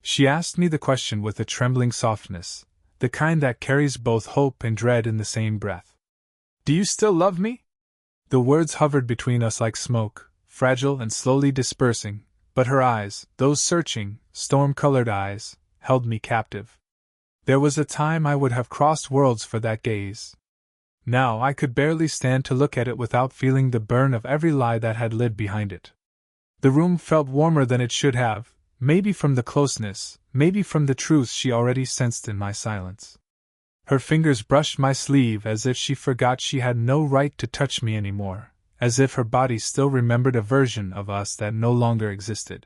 She asked me the question with a trembling softness, the kind that carries both hope and dread in the same breath. Do you still love me? The words hovered between us like smoke, fragile and slowly dispersing, but her eyes, those searching, storm-colored eyes, held me captive. There was a time I would have crossed worlds for that gaze. Now I could barely stand to look at it without feeling the burn of every lie that had lived behind it. The room felt warmer than it should have, maybe from the closeness, maybe from the truth she already sensed in my silence. Her fingers brushed my sleeve as if she forgot she had no right to touch me anymore, as if her body still remembered a version of us that no longer existed.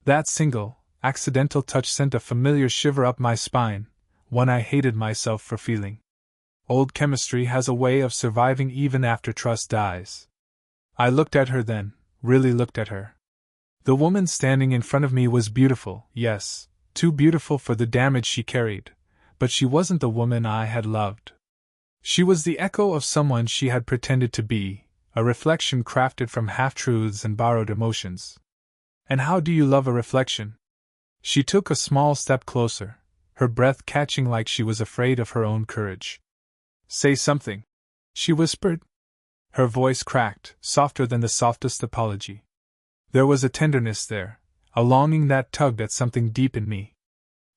That single, accidental touch sent a familiar shiver up my spine, one I hated myself for feeling. Old chemistry has a way of surviving even after trust dies. I looked at her then, really looked at her. The woman standing in front of me was beautiful, yes, too beautiful for the damage she carried, but she wasn't the woman I had loved. She was the echo of someone she had pretended to be, a reflection crafted from half-truths and borrowed emotions. And how do you love a reflection? She took a small step closer, her breath catching like she was afraid of her own courage. Say something, she whispered. Her voice cracked, softer than the softest apology. There was a tenderness there, a longing that tugged at something deep in me.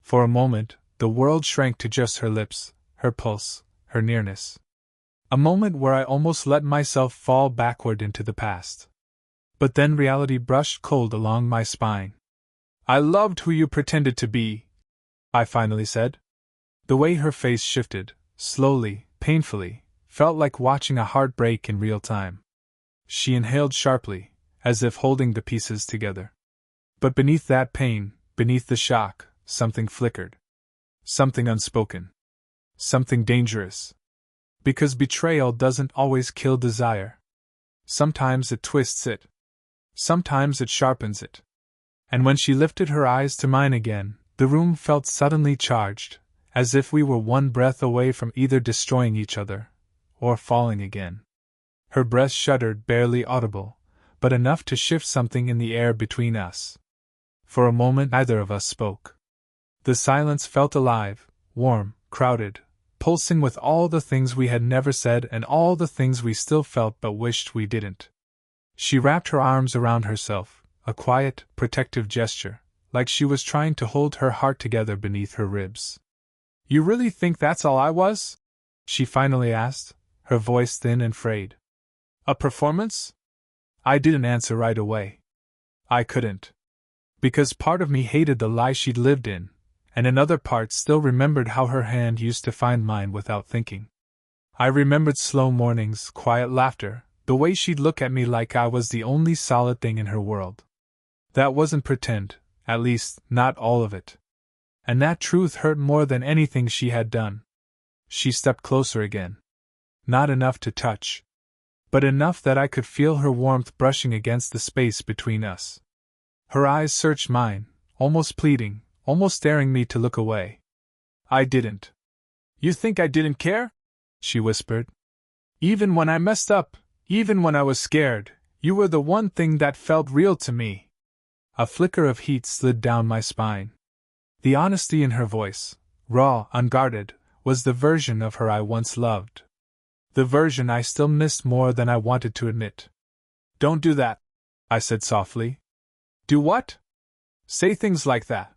For a moment, the world shrank to just her lips, her pulse, her nearness. A moment where I almost let myself fall backward into the past. But then reality brushed cold along my spine. I loved who you pretended to be, I finally said. The way her face shifted, slowly, painfully, felt like watching a heart break in real time. She inhaled sharply, as if holding the pieces together. But beneath that pain, beneath the shock, something flickered. Something unspoken. Something dangerous. Because betrayal doesn't always kill desire. Sometimes it twists it. Sometimes it sharpens it. And when she lifted her eyes to mine again, the room felt suddenly charged, as if we were one breath away from either destroying each other, or falling again. Her breath shuddered, barely audible, but enough to shift something in the air between us. For a moment neither of us spoke. The silence felt alive, warm, crowded, pulsing with all the things we had never said and all the things we still felt but wished we didn't. She wrapped her arms around herself, a quiet, protective gesture, like she was trying to hold her heart together beneath her ribs. You really think that's all I was? She finally asked, her voice thin and frayed. A performance? I didn't answer right away. I couldn't. Because part of me hated the lie she'd lived in, and another part still remembered how her hand used to find mine without thinking. I remembered slow mornings, quiet laughter, the way she'd look at me like I was the only solid thing in her world. That wasn't pretend, at least, not all of it. And that truth hurt more than anything she had done. She stepped closer again. Not enough to touch, but enough that I could feel her warmth brushing against the space between us. Her eyes searched mine, almost pleading, almost daring me to look away. I didn't. You think I didn't care? She whispered. Even when I messed up, even when I was scared, you were the one thing that felt real to me. A flicker of heat slid down my spine. The honesty in her voice, raw, unguarded, was the version of her I once loved. The version I still missed more than I wanted to admit. Don't do that, I said softly. Do what? Say things like that.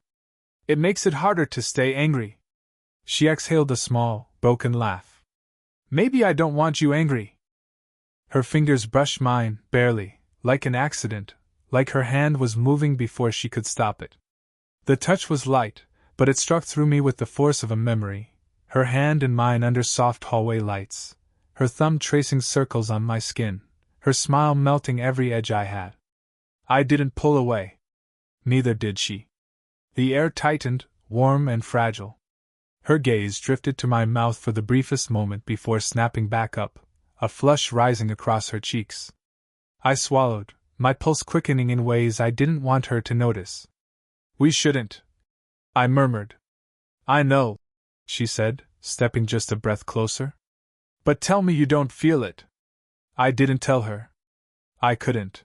It makes it harder to stay angry. She exhaled a small, broken laugh. Maybe I don't want you angry. Her fingers brushed mine, barely, like an accident, like her hand was moving before she could stop it. The touch was light, but it struck through me with the force of a memory, her hand in mine under soft hallway lights, her thumb tracing circles on my skin, her smile melting every edge I had. I didn't pull away. Neither did she. The air tightened, warm and fragile. Her gaze drifted to my mouth for the briefest moment before snapping back up, a flush rising across her cheeks. I swallowed, my pulse quickening in ways I didn't want her to notice. We shouldn't, I murmured. I know, she said, stepping just a breath closer. But tell me you don't feel it. I didn't tell her. I couldn't.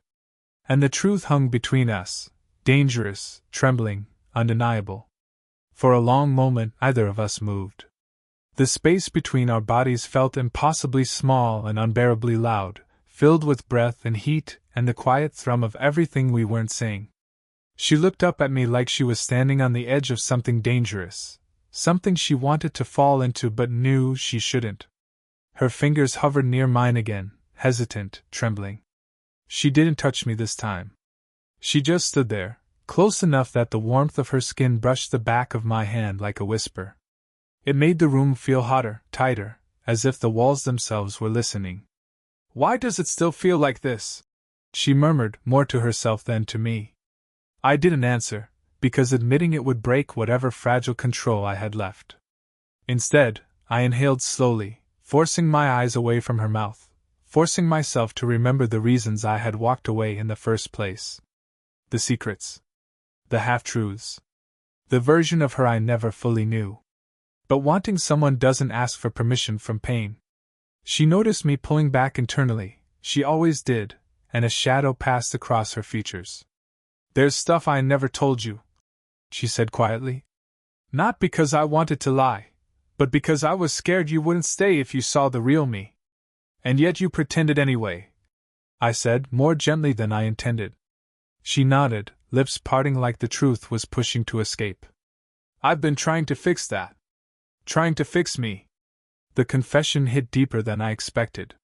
And the truth hung between us, dangerous, trembling, undeniable. For a long moment, neither of us moved. The space between our bodies felt impossibly small and unbearably loud, filled with breath and heat and the quiet thrum of everything we weren't saying. She looked up at me like she was standing on the edge of something dangerous, something she wanted to fall into but knew she shouldn't. Her fingers hovered near mine again, hesitant, trembling. She didn't touch me this time. She just stood there, close enough that the warmth of her skin brushed the back of my hand like a whisper. It made the room feel hotter, tighter, as if the walls themselves were listening. "Why does it still feel like this?" she murmured, more to herself than to me. I didn't answer, because admitting it would break whatever fragile control I had left. Instead, I inhaled slowly, forcing my eyes away from her mouth, forcing myself to remember the reasons I had walked away in the first place. The secrets. The half-truths. The version of her I never fully knew. But wanting someone doesn't ask for permission from pain. She noticed me pulling back internally, she always did, and a shadow passed across her features. "There's stuff I never told you," she said quietly. "Not because I wanted to lie, but because I was scared you wouldn't stay if you saw the real me. And yet you pretended anyway," I said, more gently than I intended. She nodded, lips parting like the truth was pushing to escape. "I've been trying to fix that. Trying to fix me." The confession hit deeper than I expected.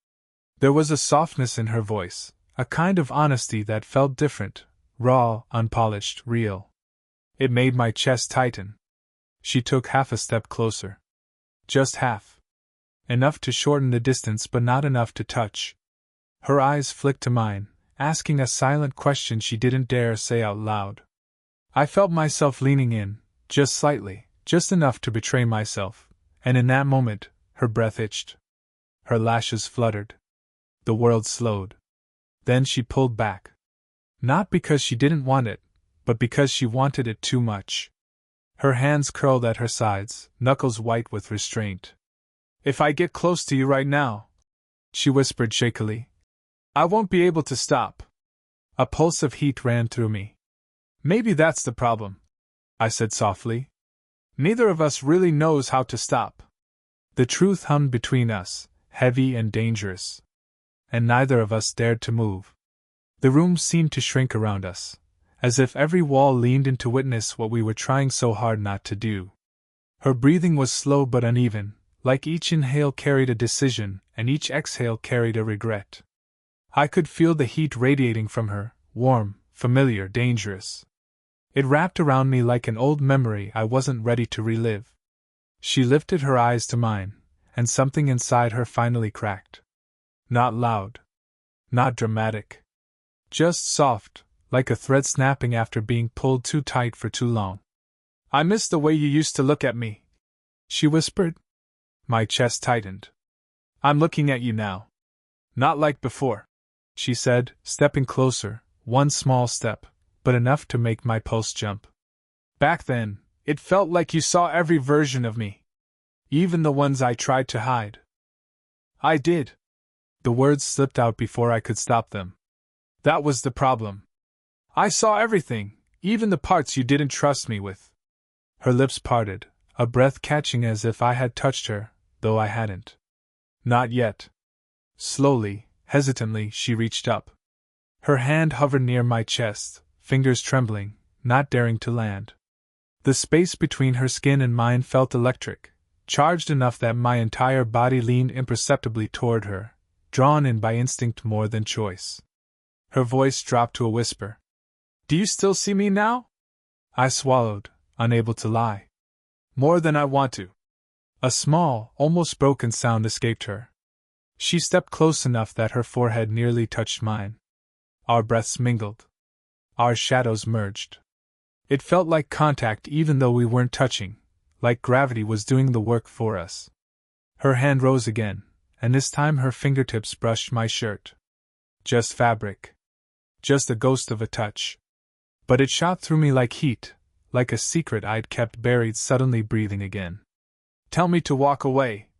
There was a softness in her voice, a kind of honesty that felt different, raw, unpolished, real. It made my chest tighten. She took half a step closer. Just half. Enough to shorten the distance but not enough to touch. Her eyes flicked to mine, asking a silent question she didn't dare say out loud. I felt myself leaning in, just slightly, just enough to betray myself, and in that moment, her breath itched. Her lashes fluttered. The world slowed. Then she pulled back. Not because she didn't want it, but because she wanted it too much. Her hands curled at her sides, knuckles white with restraint. "If I get close to you right now," she whispered shakily, "I won't be able to stop." A pulse of heat ran through me. "Maybe that's the problem," I said softly. "Neither of us really knows how to stop." The truth hummed between us, heavy and dangerous. And neither of us dared to move. The room seemed to shrink around us, as if every wall leaned in to witness what we were trying so hard not to do. Her breathing was slow but uneven, like each inhale carried a decision and each exhale carried a regret. I could feel the heat radiating from her, warm, familiar, dangerous. It wrapped around me like an old memory I wasn't ready to relive. She lifted her eyes to mine, and something inside her finally cracked. Not loud. Not dramatic. Just soft, like a thread snapping after being pulled too tight for too long. "I miss the way you used to look at me," she whispered. My chest tightened. "I'm looking at you now. Not like before," she said, stepping closer, one small step, but enough to make my pulse jump. "Back then, it felt like you saw every version of me. Even the ones I tried to hide." "I did." The words slipped out before I could stop them. "That was the problem. I saw everything, even the parts you didn't trust me with." Her lips parted, a breath catching as if I had touched her, though I hadn't. "Not yet." Slowly, hesitantly, she reached up. Her hand hovered near my chest, fingers trembling, not daring to land. The space between her skin and mine felt electric, charged enough that my entire body leaned imperceptibly toward her, drawn in by instinct more than choice. Her voice dropped to a whisper. "Do you still see me now?" I swallowed, unable to lie. "More than I want to." A small, almost broken sound escaped her. She stepped close enough that her forehead nearly touched mine. Our breaths mingled. Our shadows merged. It felt like contact even though we weren't touching, like gravity was doing the work for us. Her hand rose again, and this time her fingertips brushed my shirt. Just fabric. Just a ghost of a touch. But it shot through me like heat, like a secret I'd kept buried suddenly breathing again. "Tell me to walk away,"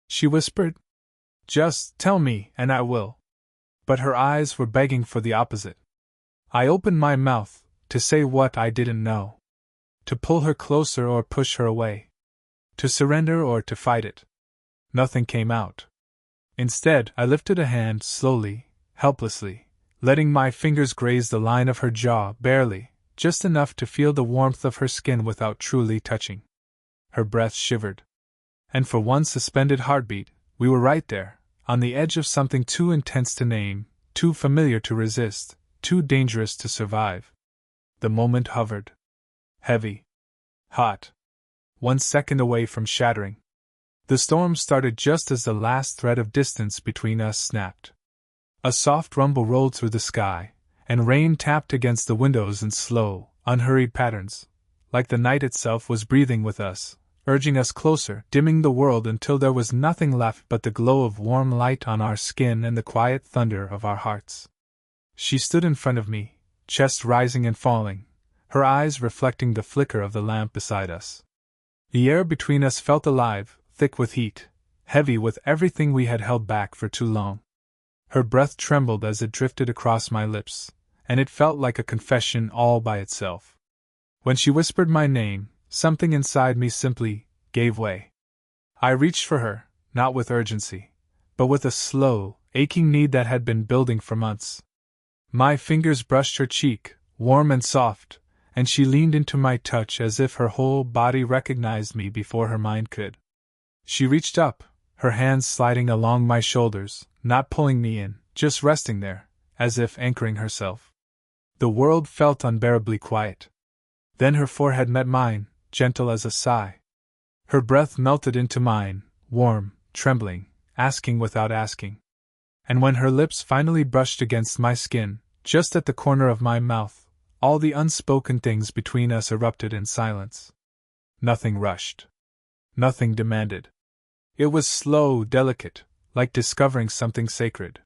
she whispered. "Just tell me, and I will." But her eyes were begging for the opposite. I opened my mouth, to say what I didn't know. To pull her closer or push her away. To surrender or to fight it. Nothing came out. Instead, I lifted a hand slowly, helplessly, letting my fingers graze the line of her jaw barely, just enough to feel the warmth of her skin without truly touching. Her breath shivered. And for one suspended heartbeat, we were right there, on the edge of something too intense to name, too familiar to resist, too dangerous to survive. The moment hovered. Heavy. Hot. 1 second away from shattering. The storm started just as the last thread of distance between us snapped. A soft rumble rolled through the sky, and rain tapped against the windows in slow, unhurried patterns, like the night itself was breathing with us, urging us closer, dimming the world until there was nothing left but the glow of warm light on our skin and the quiet thunder of our hearts. She stood in front of me, chest rising and falling, her eyes reflecting the flicker of the lamp beside us. The air between us felt alive, thick with heat, heavy with everything we had held back for too long. Her breath trembled as it drifted across my lips, and it felt like a confession all by itself. When she whispered my name, something inside me simply gave way. I reached for her, not with urgency, but with a slow, aching need that had been building for months. My fingers brushed her cheek, warm and soft, and she leaned into my touch as if her whole body recognized me before her mind could. She reached up, her hands sliding along my shoulders, not pulling me in, just resting there, as if anchoring herself. The world felt unbearably quiet. Then her forehead met mine, gentle as a sigh. Her breath melted into mine, warm, trembling, asking without asking. And when her lips finally brushed against my skin, just at the corner of my mouth, all the unspoken things between us erupted in silence. Nothing rushed. Nothing demanded. It was slow, delicate, like discovering something sacred.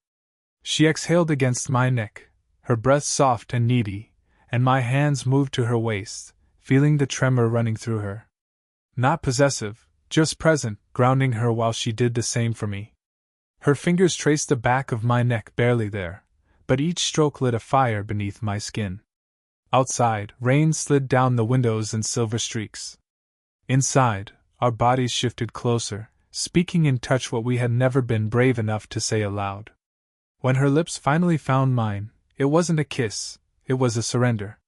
She exhaled against my neck, her breath soft and needy, and my hands moved to her waist, feeling the tremor running through her. Not possessive, just present, grounding her while she did the same for me. Her fingers traced the back of my neck, barely there, but each stroke lit a fire beneath my skin. Outside, rain slid down the windows in silver streaks. Inside, our bodies shifted closer, speaking in touch what we had never been brave enough to say aloud. When her lips finally found mine, it wasn't a kiss, it was a surrender.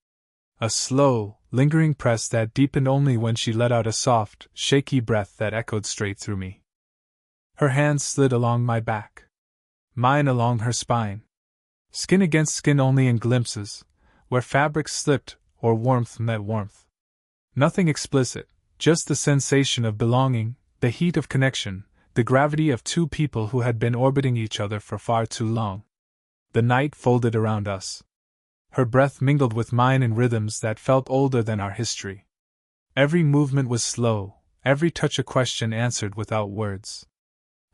A slow, lingering press that deepened only when she let out a soft, shaky breath that echoed straight through me. Her hands slid along my back. Mine along her spine. Skin against skin only in glimpses, where fabric slipped or warmth met warmth. Nothing explicit, just the sensation of belonging, the heat of connection, the gravity of two people who had been orbiting each other for far too long. The night folded around us. Her breath mingled with mine in rhythms that felt older than our history. Every movement was slow, every touch a question answered without words.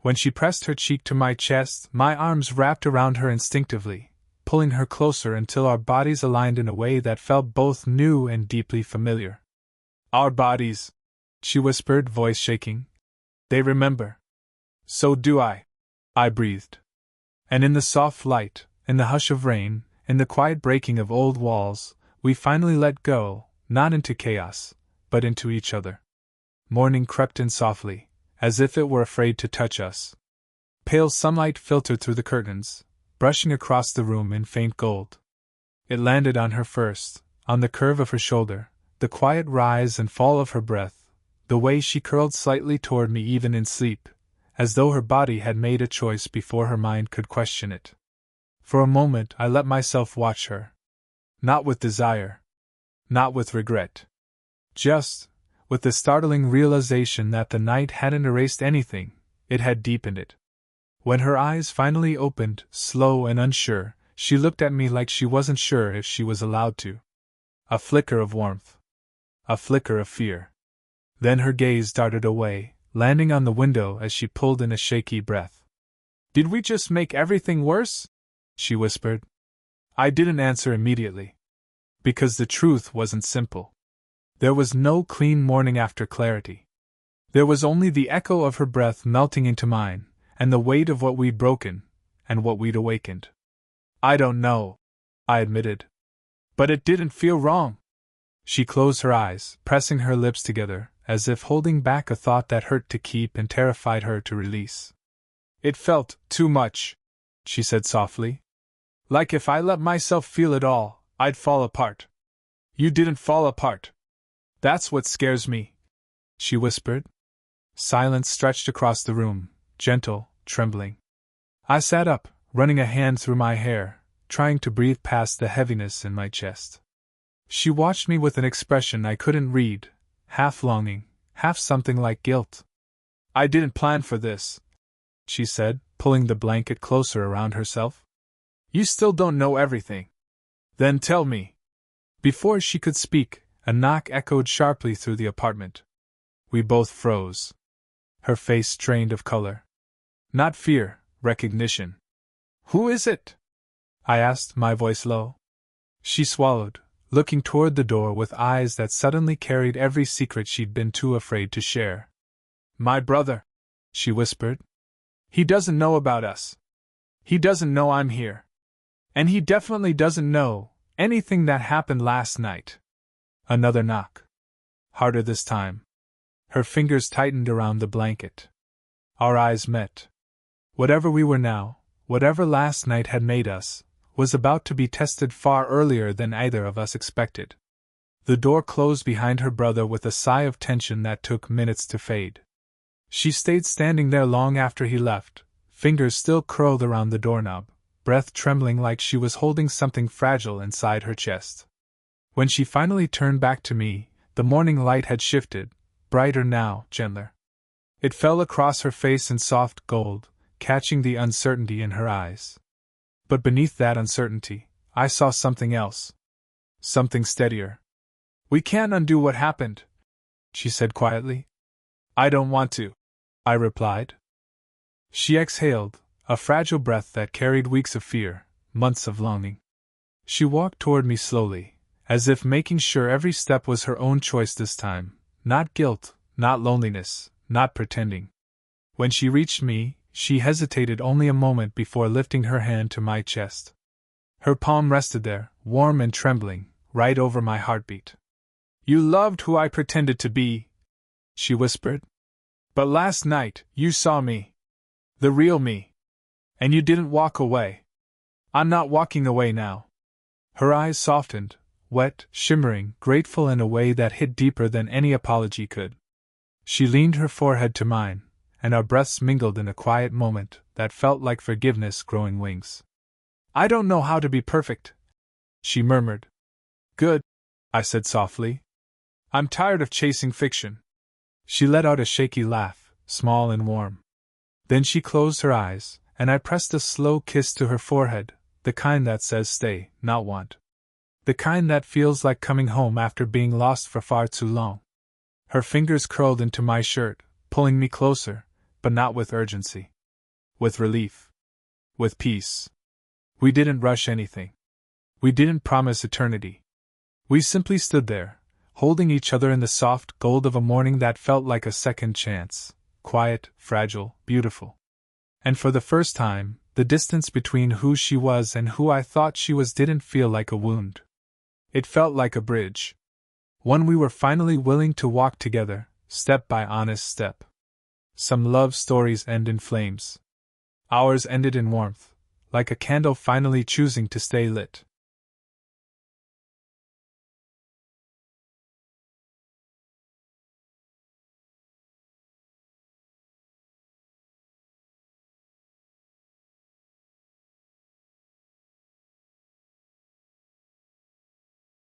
When she pressed her cheek to my chest, my arms wrapped around her instinctively, pulling her closer until our bodies aligned in a way that felt both new and deeply familiar. "Our bodies," she whispered, voice shaking. "They remember." "So do I breathed. And in the soft light, in the hush of rain, in the quiet breaking of old walls, we finally let go, not into chaos, but into each other. Morning crept in softly, as if it were afraid to touch us. Pale sunlight filtered through the curtains, brushing across the room in faint gold. It landed on her first, on the curve of her shoulder, the quiet rise and fall of her breath, the way she curled slightly toward me even in sleep, as though her body had made a choice before her mind could question it. For a moment I let myself watch her. Not with desire. Not with regret. Just with the startling realization that the night hadn't erased anything, it had deepened it. When her eyes finally opened, slow and unsure, she looked at me like she wasn't sure if she was allowed to. A flicker of warmth. A flicker of fear. Then her gaze darted away, landing on the window as she pulled in a shaky breath. "Did we just make everything worse?" she whispered. I didn't answer immediately. Because the truth wasn't simple. There was no clean morning after clarity. There was only the echo of her breath melting into mine, and the weight of what we'd broken, and what we'd awakened. "I don't know," I admitted. "But it didn't feel wrong." She closed her eyes, pressing her lips together, as if holding back a thought that hurt to keep and terrified her to release. It felt too much, she said softly. Like if I let myself feel it all, I'd fall apart. You didn't fall apart. That's what scares me, she whispered. Silence stretched across the room, gentle, trembling. I sat up, running a hand through my hair, trying to breathe past the heaviness in my chest. She watched me with an expression I couldn't read, half longing, half something like guilt. I didn't plan for this, she said, pulling the blanket closer around herself. You still don't know everything. Then tell me. Before she could speak, a knock echoed sharply through the apartment. We both froze. Her face strained of color. Not fear, recognition. Who is it? I asked, my voice low. She swallowed, looking toward the door with eyes that suddenly carried every secret she'd been too afraid to share. My brother, she whispered. He doesn't know about us. He doesn't know I'm here. And he definitely doesn't know anything that happened last night. Another knock. Harder this time. Her fingers tightened around the blanket. Our eyes met. Whatever we were now, whatever last night had made us, was about to be tested far earlier than either of us expected. The door closed behind her brother with a sigh of tension that took minutes to fade. She stayed standing there long after he left, fingers still curled around the doorknob, breath trembling like she was holding something fragile inside her chest. When she finally turned back to me, the morning light had shifted, brighter now, gentler. It fell across her face in soft gold, catching the uncertainty in her eyes. But beneath that uncertainty, I saw something else. Something steadier. We can't undo what happened, she said quietly. I don't want to, I replied. She exhaled, a fragile breath that carried weeks of fear, months of longing. She walked toward me slowly, as if making sure every step was her own choice this time, not guilt, not loneliness, not pretending. When she reached me, she hesitated only a moment before lifting her hand to my chest. Her palm rested there, warm and trembling, right over my heartbeat. You loved who I pretended to be, she whispered. But last night, you saw me. The real me. And you didn't walk away. I'm not walking away now. Her eyes softened, wet, shimmering, grateful in a way that hit deeper than any apology could. She leaned her forehead to mine, and our breaths mingled in a quiet moment that felt like forgiveness growing wings. I don't know how to be perfect, she murmured. Good, I said softly. I'm tired of chasing fiction. She let out a shaky laugh, small and warm. Then she closed her eyes, and I pressed a slow kiss to her forehead, the kind that says stay, not want. The kind that feels like coming home after being lost for far too long. Her fingers curled into my shirt, pulling me closer, but not with urgency. With relief. With peace. We didn't rush anything. We didn't promise eternity. We simply stood there, holding each other in the soft gold of a morning that felt like a second chance, quiet, fragile, beautiful. And for the first time, the distance between who she was and who I thought she was didn't feel like a wound. It felt like a bridge. One we were finally willing to walk together, step by honest step. Some love stories end in flames. Ours ended in warmth, like a candle finally choosing to stay lit.